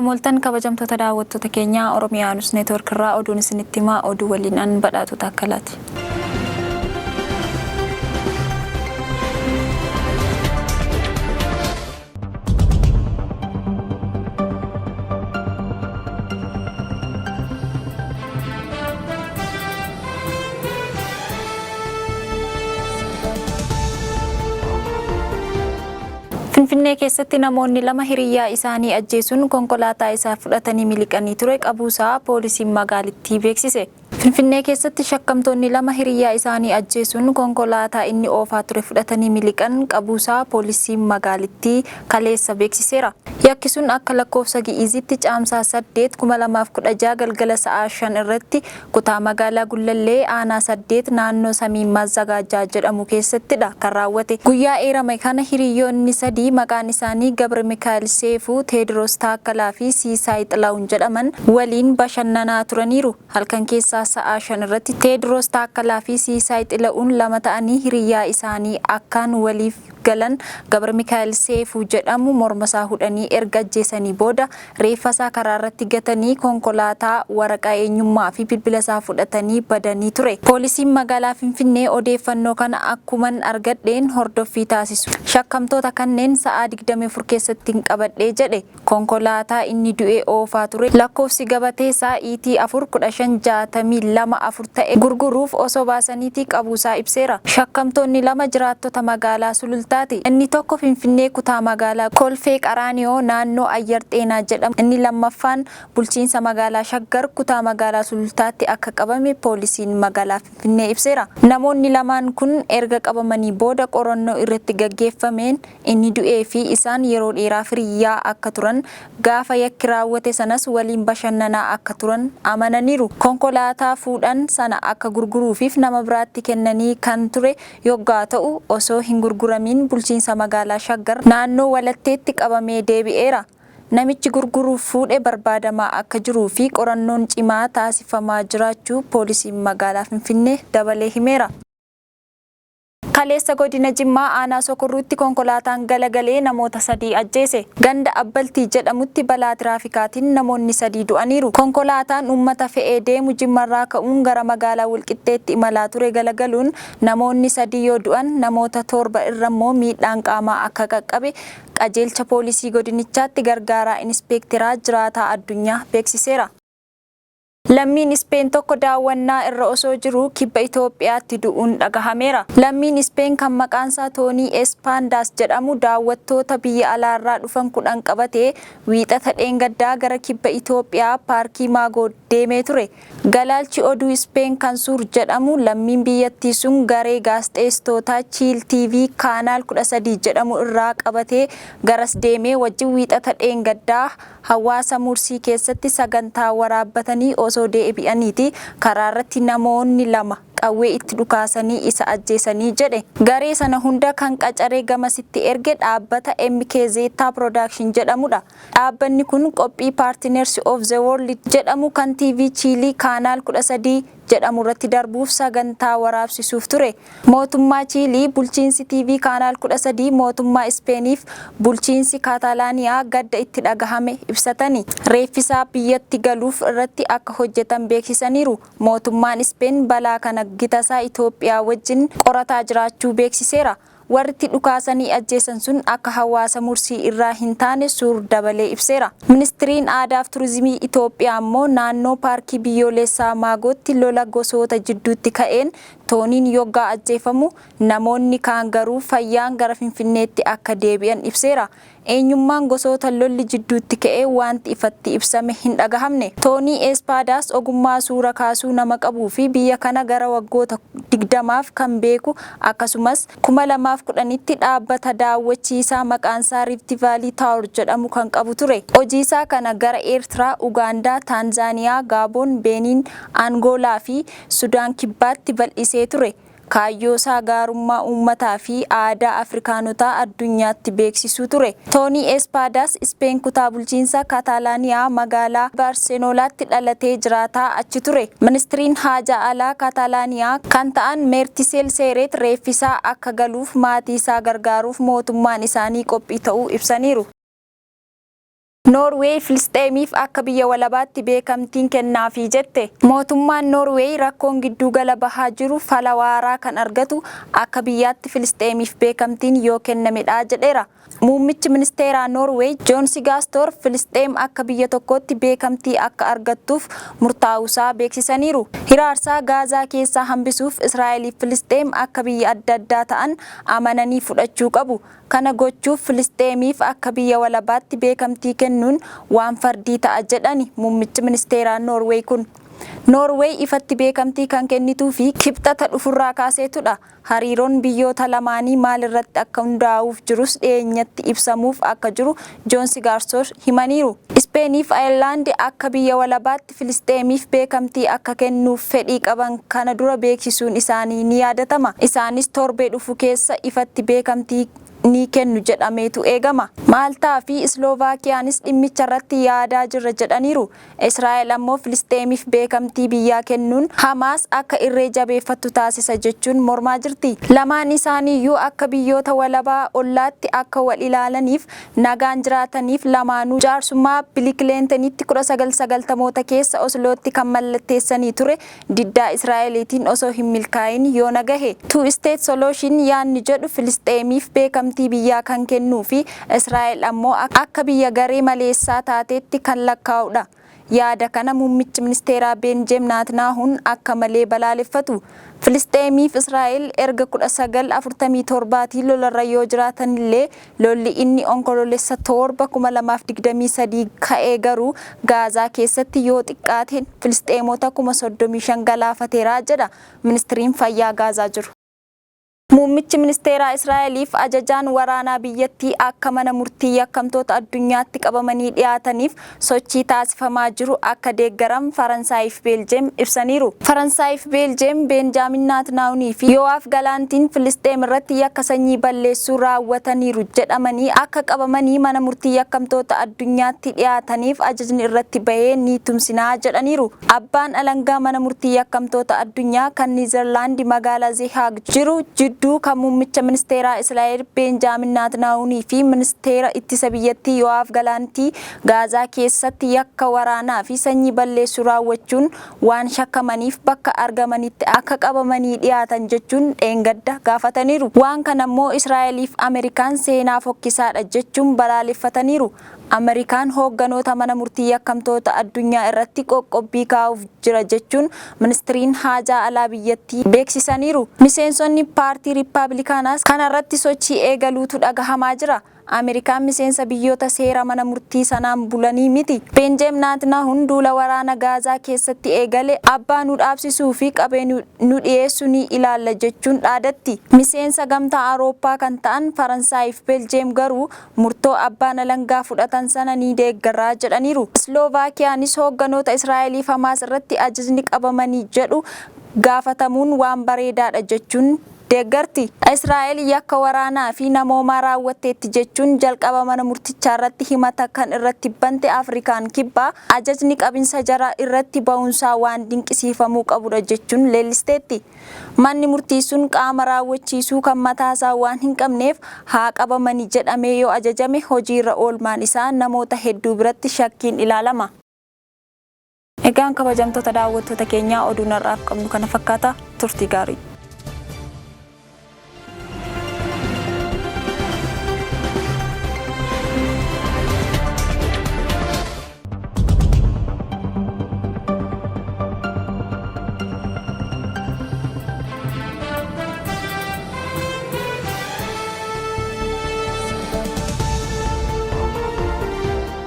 Attamoltan kabajamtoota daawwattoota keenyaa Oromiyaa News Network irraa oduun isinitti himaa oduu waliin an badhaatota akkalaati. Finfinnee keessatti namoonni lama hiriyyaa isaanii ajjeesuun konkolaataa isaa fudhatanii miliqanii ture qabuusaa poolisiin magaalittii beeksise. Finfinnee keessatti shakkamtoonni lama hiriyyaa isaanii ajjeesuun konkolaataa inni oofaa ture fudhatanii miliqan qabuusaa poolisiin magaalittii kaleessa beeksiseera. Yakki sun akka lakkoofsa Gi'izitti Caamsaa 8/2016 galgala sa'aa 5 irratti kutaa magaalaa Gullallee aanaa 8 naannoo Samiin Mazzagaajaa jedhamu keessattidha kan raawwate. Guyyaa eerame kana hiriyyoonni sadii maqaan isaanii Gabra Mikaa'el Seefuu, Teediroos Taakkalaa fi Siisaay Xilaawun jedhaman waliin bashannanaa turaniiru. Halkan keessaa sa'aa 5 irratti Teediroos Taakkalaa fi Siisaay Xilaawun lama ta'anii hiriyyaa isaanii akkaan waliif galan Gabra Mikaa'el Seefuu jedhamu mormasaa hudhanii erga ajjeesanii booda reeffasaa karaa irratti gatanii konkolaataa waraqaa eenyummaa fi bilbila isaa fudhatanii badanii ture. Poolisiin magaalaa Finfinnee odeeffannoo kana akkuman argadheen hordoffii taasisu. Shakkamtoota kanneen sa'aa 24 keessatti qabadhee jedhe. Konkolaataa inni du'e oofaa ture lakkoofsi gabatee isaa ET 41562 ta'e gurguruuf osoo baasaniitii qabuusaa ibseera. Shakkamtoonni lama jiraattota magaalaa Sulultaa inni tokko Finfinnee kutaa magaalaa Kolfee Qaraaniyoo naannoo Ayyar Xeenaa jedhamu. Inni lammaffaan bulchiinsa magaalaa Shaggar kutaa magaalaa Sulultaatti akka qabame poolisiin magaalaa Finfinnee ibseera. Namoonni lamaan kun erga qabamanii booda qorannoo irratti gaggeeffameen inni du'ee fi isaan yeroo dheeraaf hiriyyaa akka turan gaafa yakki raawwate sanas waliin bashannanaa akka turan amananiiru. Konkolaataa fuudhan sana akka gurguruufiif nama biraatti kennanii kan ture yoggaa ta'u osoo hin gurguramin bulchiinsa magaalaa Shaggar naannoo Walatteetti qabamee deebi'eera. Namichi gurguruuf fuudhe barbaadamaa akka jiruu fi qorannoon cimaa taasifamaa jiraachuu poolisiin magaalaa Finfinnee dabalee himeera. Kaleessa godina Jimmaa aanaa Sokorruutti konkolaataan galagalee namoota 3 ajjeese. Ganda Abbaltii jedhamutti balaa tiraafikaatiin namoonni 3 du'aniiru. Konkolaataan uummata fe'ee deemu Jimmarraa ka'uun gara magaalaa Walqixxeetti imalaa ture galagaluun namoonni 3 yoo du'an namoota 7 irra immoo miidhaan qaamaa akka qaqqabe qajeelcha poolisii godinichaatti gargaaraa inspeekteraa jiraataa addunyaa beeksiseera. Lammiin Ispeen tokko Dawannaa Irra Osoo Jiruu Kibba Itoophiyaatti du'uun dhagahameera. Lammiin Ispeen kan maqaan isaa Toonii Espaandaas jedhamu daawwattoota biyya alaarraa dhufan 10 qabatee wiixata dheengaddaa gara Kibba Itoophiyaa paarkii Maagoo deemee ture. Galaalchi oduu Ispeen kan Suur jedhamu lammiin biyyattii sun garee gaazexeessitoota Chiil TV kaanaal 13 jedhamu irraa qabatee garas deemee wajjin wiixata dheengaddaa hawaasa Mursii keessatti sagantaa waraabbatanii osoo deebi'aniiti karaa irratti namoonni 2 qawwee itti dhukaasanii isa ajjeesanii jedhe. Garee sana hunda kan qacaree gamasitti erge dhaabbata MKZ Production jedhamudha. Dhaabbanni kun qophii Partners of the World jedhamu kan TV Chiilii kaanaal 13 jedhamu irratti darbuuf sagantaa waraabsisuuf ture. Mootummaa Chiilii, bulchiinsi TV kaanaal 13, mootummaa Ispeeniif bulchiinsi Kaataalaaniyaa gadda itti dhagahame ibsatanii reeffisaa biyyatti galuuf irratti akka hojjetan beeksisaniiru. Mootummaan Ispeen balaa kana gitasaa Itoophiyaa wajjin qorataa jiraachuu beeksiseera. Warri dhukaasanii ajjeesan sun akka hawaasa Mursii irraa hin taane Suur dabalee ibseera. Ministiriin Aadaa fi Turizimii Itoophiyaa immoo naannoo paarkii biyyoolessaa Maagootti lola gosoota jidduutti ka'een Tooniin yoggaa ajjeefamu namoonni kaan garuu fayyaan gara Finfinneetti akka deebi'an ibseera. Eenyummaan gosoota lolli jidduutti ka'ee wanti ifatti ibsame hin dhagahamne. Toonii Espaadaas ogummaa suura kaasuu nama qabuu fi biyya kana gara waggoota 20f kan beeku akkasumas 2010tti dhaabbata daawwachiisaa maqaan isaa Rift Valley Tower jedhamu kan qabu ture. Hojii isaa kana gara Eertiraa, Ugaandaa, Taanzaaniyaa, Gaaboon, Beeniin, Angoolaa fi Sudaan Kibbaatti bal'isee ture. Kaayyoo isaa gaarummaa uummataa fi aadaa Afrikaanotaa addunyaatti beeksisuu ture. Toonii Espaadaas Ispeen kutaa bulchiinsa Kaataalaaniyaa magaalaa Baarselonaatti dhalatee jiraataa achi ture. Ministiriin Haajaa Alaa Kaataalaaniyaa kan ta'an Meertiseel Seereet reeffisaa akka galuuf maatii isaa gargaaruuf mootummaan isaanii qophii ta'uu ibsaniiru. Noorweey Filisxeemiif akka biyya walabaatti beekamtiin kennaafii jette. Mootummaan Noorweey rakkoon gidduu gala bahaa jiru fala waaraa kan argatu akka biyyaatti Filisxeemiif beekamtiin yoo kennamedha jedheera. Muummichi ministeeraa Noorweey Joon Sigaastor Filisxeem akka biyya tokkootti beekamtii akka argattuuf murtaa'uusaa beeksisaniiru. Hiraarsaa Gaazaa keessaa hambisuuf Israa'eliif Filisxeem akka biyya adda addaa ta'an amananii fudhachuu qabu. Kana gochuuf Filisxeemiif akka biyya walabaatti beekamtii kennuun waan fardii ta'a jedhani muummichi ministeeraa Noorweey kun. Noorweey ifatti beekamtii kan kennituu fi kibxata dhufurraa kaaseetudha. Hariiroon biyyoota lamaanii maal irratti akka hundaa'uuf jirus dhiyeenyatti ibsamuuf akka jiru Joon Sigaastor himaniiru. Ispeeniif Ayirlaandi akka biyya walabaatti Filisxeemiif beekamtii akka kennuuf fedhii qaban kana dura beeksisuun isaanii ni yaadatama. Isaanis torbee dhufu keessa ifatti beekamtii ni kennu jedhameetu eegama. Maaltaa fi Islovaakiyaanis dhimmicha irratti yaadaa jirra jedhaniiru. Israa'el ammoo Filisxeemiif beekamtii biyyaa kennuun Hamaas akka irree jabeeffattu taasisa jechuun mormaa jirti. Lamaan isaaniiyyuu akka biyyoota walabaa ollaatti akka wal ilaalaniif nagaan jiraataniif lamaanuu jaarsummaa Bill Clintonitti 1990moota keessa Oslootti kan mallatteessanii ture diddaa Israa'eliitiin osoo hin milkaa'in yoo nagahe. Two State Solution yaanni jedhu Filisxeemiif beekamtii biyyaa kan kennuu fi Israa'el ammoo akka biyya garee maleessaa taateetti kan lakkaa'udha. Yaada kana muummichi ministeeraa Benjamin Netanyahuun akka malee balaaleffatu. Filisxeemiif Israa'el erga 1947 lolarra yoo jiraatan illee lolli inni onkoloolessa 7 ka'ee garuu Gaazaa keessatti yoo xiqqaateen Filisxeemota 35,000 galaafateera jedha ministiriin fayyaa Gaazaa jiru. Muummichi ministeeraa Israa'eliif ajajaan waraanaa biyyattii akka mana murtii yakkamtoota addunyaatti qabamanii dhiyaataniif sochii taasifamaa jiru akka deeggaran Faransaayif Beeljeem ibsaniiru. Faransaayif Beeljeem Benjamin Netanyahuunii fi Yoaaf Galantiin Filisxeem irratti yakka sanyii balleessuu raawwataniiru jedhamanii akka qabamanii mana murtii yakkamtoota addunyaatti dhiyaataniif ajajni irratti bahee ni tumsinaa jedhaniiru. Abbaan alangaa mana murtii yakkamtoota addunyaa kan Niizerlaandi magaalaa Zeehaag jiru Oduu kan muummicha ministeeraa Israa'el Benjamin Netanyahuunii fi ministeera ittisa biyyattii Yoaaf Galantii Gaazaa keessatti yakka waraanaa fi sanyii balleessuu raawwachuun waan shakkamaniif bakka argamanitti akka qabamanii dhiyaatan jechuun dheengadda gaafataniiru. Waan kanammoo Israa'eliif Ameerikaan seenaa fokkisaadha jechuun balaaleffataniiru. Ameerikaan hoogganoota mana murtii yakkamtoota addunyaa irratti qoqqobbii kaa'uuf jira jechuun ministiriin haajaa alaa biyyattii beeksisaniiru. Miseensonni paartii Riippaabilikaanaas kanarratti sochii eegaluutu dhagahamaa jira. Ameerikaan miseensa biyyoota seera mana murtii sanaan bulanii miti. Benjamin Netanyahuun duula waraana Gaazaa keessatti eegale abbaa nu dhaabsisuu fi qabee nu dhiyeessuu ni ilaalla jechuun dhaadatti. Miseensa gamtaa Awurooppaa kan ta'an Faransaayif Beeljeem garuu murtoo abbaan alangaa fudhatan sana ni deeggarraa jedhaniiru. Islovaakiyaanis hoogganoota Israa'eliif Hamaas irratti ajajni qabamanii jedhu gaafatamuun waan bareedaadha jechuun deeggarti. Israa'el yakka waraanaa fi namoomaa raawwatteetti jechuun jalqaba mana murtichaa irratti himata kan irratti bante Afrikaan Kibba ajajni qabinsa jara irratti ba'uunsaa waan dinqisiifamuu qabudha jechuun leellisteetti. Manni murtii sun qaama raawwachiisuu kan mataasaa waan hin qabneef haa qabamanii jedhamee yoo ajajame hojiirra oolmaan isaa namoota hedduu biratti shakkiin ilaalama. Egaan kabajamtoota daawwattoota keenyaa oduun har'aaf qabnu kana fakkaata. Turtii gaarii.